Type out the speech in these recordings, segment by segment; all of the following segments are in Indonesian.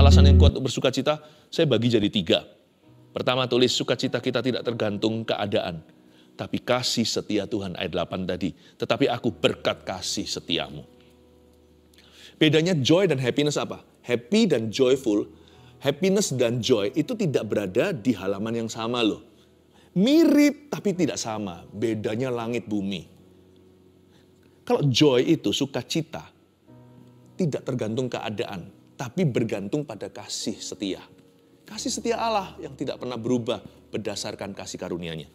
alasan yang kuat untuk bersuka cita, saya bagi jadi 3. Pertama tulis, sukacita kita tidak tergantung keadaan, tapi kasih setia Tuhan, ayat 8 tadi. Tetapi aku berkat kasih setiamu. Bedanya joy dan happiness apa? Happy dan joyful, happiness dan joy itu tidak berada di halaman yang sama loh. Mirip tapi tidak sama, bedanya langit bumi. Kalau joy itu sukacita, tidak tergantung keadaan, tapi bergantung pada kasih setia. Kasih setia Allah yang tidak pernah berubah berdasarkan kasih karunia-Nya.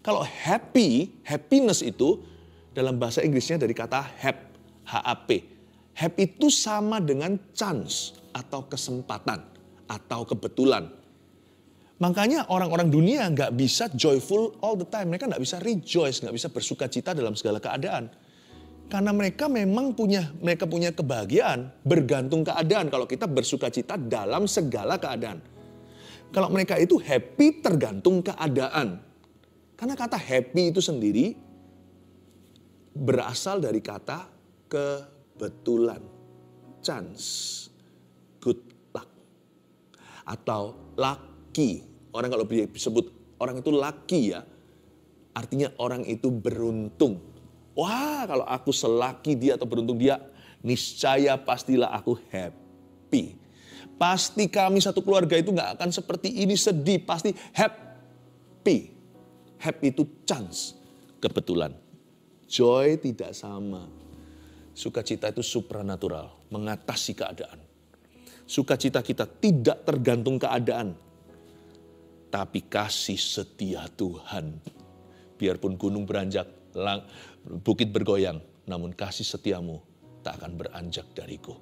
Kalau happiness itu dalam bahasa Inggrisnya dari kata HAP. Hap itu sama dengan chance atau kesempatan atau kebetulan. Makanya orang-orang dunia nggak bisa joyful all the time. Mereka nggak bisa rejoice, nggak bisa bersuka cita dalam segala keadaan. Karena mereka memang punya kebahagiaan bergantung keadaan. Kalau kita bersuka cita dalam segala keadaan. Kalau mereka itu happy tergantung keadaan. Karena kata happy itu sendiri berasal dari kata kebetulan. Chance, good luck. Atau lucky. Orang kalau disebut orang itu lucky ya. Artinya orang itu beruntung. Wah, kalau aku selaki dia atau beruntung dia, niscaya pastilah aku happy. Pasti kami satu keluarga itu gak akan seperti ini sedih, pasti happy. Happy itu chance, kebetulan. Joy tidak sama. Sukacita itu supranatural, mengatasi keadaan. Sukacita kita tidak tergantung keadaan, tapi kasih setia Tuhan. Biarpun gunung beranjak, bukit bergoyang, namun kasih setiamu tak akan beranjak dariku.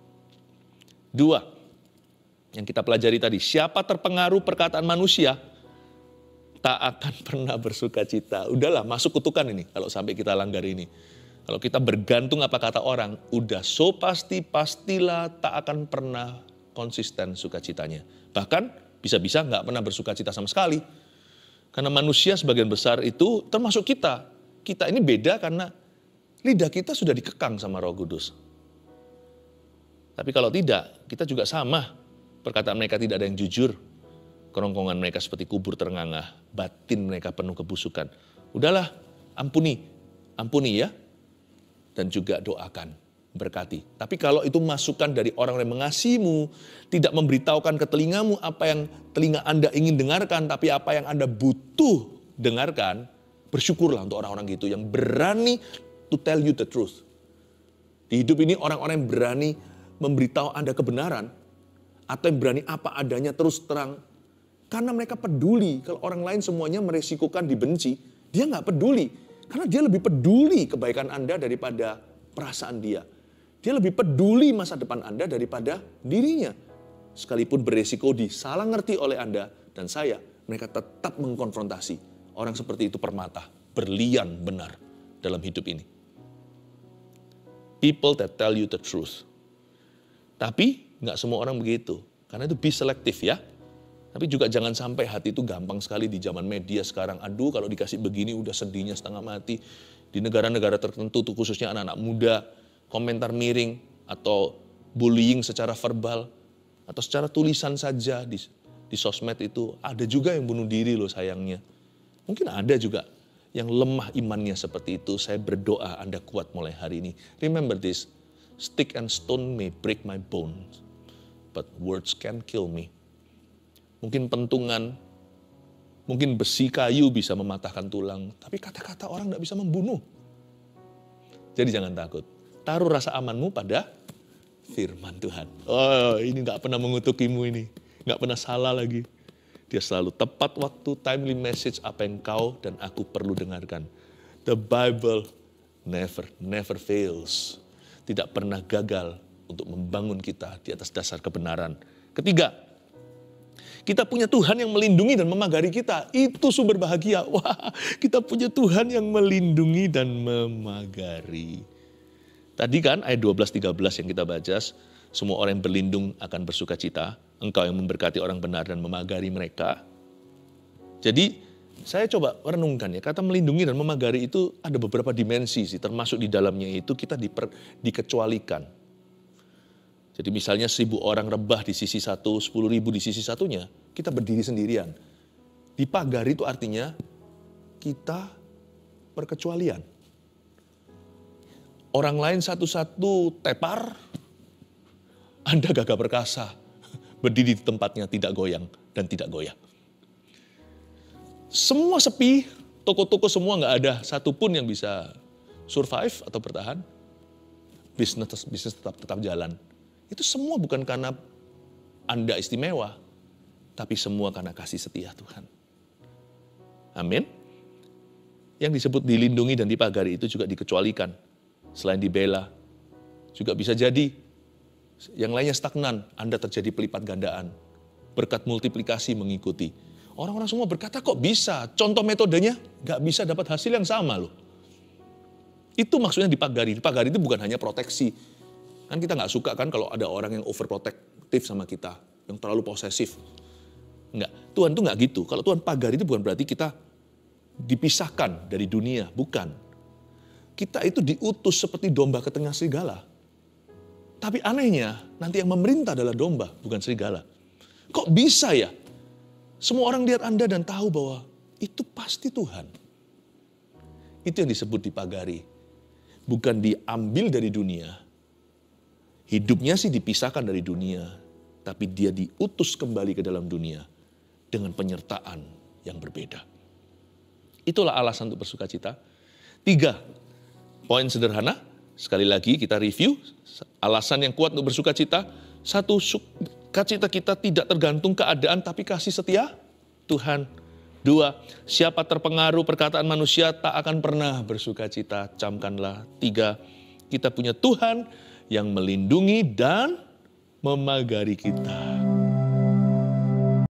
2, yang kita pelajari tadi, siapa terpengaruh perkataan manusia, tak akan pernah bersuka cita. Udahlah, masuk kutukan ini kalau sampai kita langgar ini. Kalau kita bergantung apa kata orang, udah pastilah tak akan pernah konsisten sukacitanya. Bahkan bisa-bisa nggak pernah bersuka cita sama sekali. Karena manusia sebagian besar itu termasuk kita. Kita ini beda karena lidah kita sudah dikekang sama Roh Kudus. Tapi kalau tidak, kita juga sama. Perkataan mereka tidak ada yang jujur. Kerongkongan mereka seperti kubur terengah-engah. Batin mereka penuh kebusukan. Udahlah, ampuni ya. Dan juga doakan, berkati. Tapi kalau itu masukan dari orang yang mengasihimu, tidak memberitahukan ke telingamu apa yang telinga Anda ingin dengarkan, tapi apa yang Anda butuh dengarkan, bersyukurlah untuk orang-orang gitu yang berani to tell you the truth. Di hidup ini orang-orang yang berani memberitahu Anda kebenaran, atau yang berani apa adanya terus terang, karena mereka peduli. Kalau orang lain semuanya meresikokan dibenci, dia nggak peduli. Karena dia lebih peduli kebaikan Anda daripada perasaan dia. Dia lebih peduli masa depan Anda daripada dirinya. Sekalipun beresiko disalah ngerti oleh Anda dan saya, mereka tetap mengkonfrontasi. Orang seperti itu permata, berlian benar dalam hidup ini. People that tell you the truth. Tapi nggak semua orang begitu. Karena itu be selektif ya. Tapi juga jangan sampai hati itu gampang sekali di zaman media sekarang. Aduh, kalau dikasih begini udah sedihnya setengah mati. Di negara-negara tertentu tuh khususnya anak-anak muda, komentar miring atau bullying secara verbal atau secara tulisan saja di sosmed itu. Ada juga yang bunuh diri loh sayangnya. Mungkin ada juga yang lemah imannya seperti itu. Saya berdoa Anda kuat mulai hari ini. Remember this, stick and stone may break my bones, but words can kill me. Mungkin pentungan, mungkin besi kayu bisa mematahkan tulang, tapi kata-kata orang tidak bisa membunuh. Jadi jangan takut. Taruh rasa amanmu pada firman Tuhan. Oh, ini nggak pernah mengutukimu ini. Nggak pernah salah lagi. Dia selalu tepat waktu, timely message apa yang kau dan aku perlu dengarkan. The Bible never fails. Tidak pernah gagal untuk membangun kita di atas dasar kebenaran. Ketiga, kita punya Tuhan yang melindungi dan memagari kita. Itu sumber bahagia. Wah, kita punya Tuhan yang melindungi dan memagari. Tadi kan ayat 12-13 yang kita baca, semua orang yang berlindung akan bersuka cita. Engkau yang memberkati orang benar dan memagari mereka. Jadi saya coba renungkan ya, kata melindungi dan memagari itu ada beberapa dimensi sih. Termasuk di dalamnya itu kita dikecualikan. Jadi misalnya 1.000 orang rebah di sisi satu, 10.000 di sisi satunya, kita berdiri sendirian. Dipagari itu artinya kita perkecualian. Orang lain satu-satu tepar, Anda gagah perkasa, berdiri di tempatnya tidak goyang dan tidak goyah. Semua sepi, toko-toko semua nggak ada satupun yang bisa survive atau bertahan. Bisnis tetap jalan. Itu semua bukan karena Anda istimewa, tapi semua karena kasih setia Tuhan. Amin. Yang disebut dilindungi dan dipagari itu juga dikecualikan. Selain dibela, juga bisa jadi yang lainnya stagnan, Anda terjadi pelipat gandaan. Berkat multiplikasi mengikuti. Orang-orang semua berkata kok bisa, contoh metodenya gak bisa dapat hasil yang sama loh. Itu maksudnya dipagari. Dipagari itu bukan hanya proteksi. Kan kita gak suka kan kalau ada orang yang overprotective sama kita, yang terlalu posesif. Enggak, Tuhan tuh gak gitu. Kalau Tuhan pagari itu bukan berarti kita dipisahkan dari dunia, bukan. Kita itu diutus seperti domba ke tengah serigala. Tapi anehnya, nanti yang memerintah adalah domba, bukan serigala. Kok bisa ya? Semua orang lihat Anda dan tahu bahwa itu pasti Tuhan. Itu yang disebut dipagari. Bukan diambil dari dunia. Hidupnya sih dipisahkan dari dunia. Tapi dia diutus kembali ke dalam dunia dengan penyertaan yang berbeda. Itulah alasan untuk bersuka cita. 3 poin sederhana. Sekali lagi kita review. Alasan yang kuat untuk bersuka cita. 1, sukacita kita tidak tergantung keadaan tapi kasih setia Tuhan. 2, siapa terpengaruh perkataan manusia tak akan pernah bersuka cita. Camkanlah. 3, kita punya Tuhan yang melindungi dan memagari kita.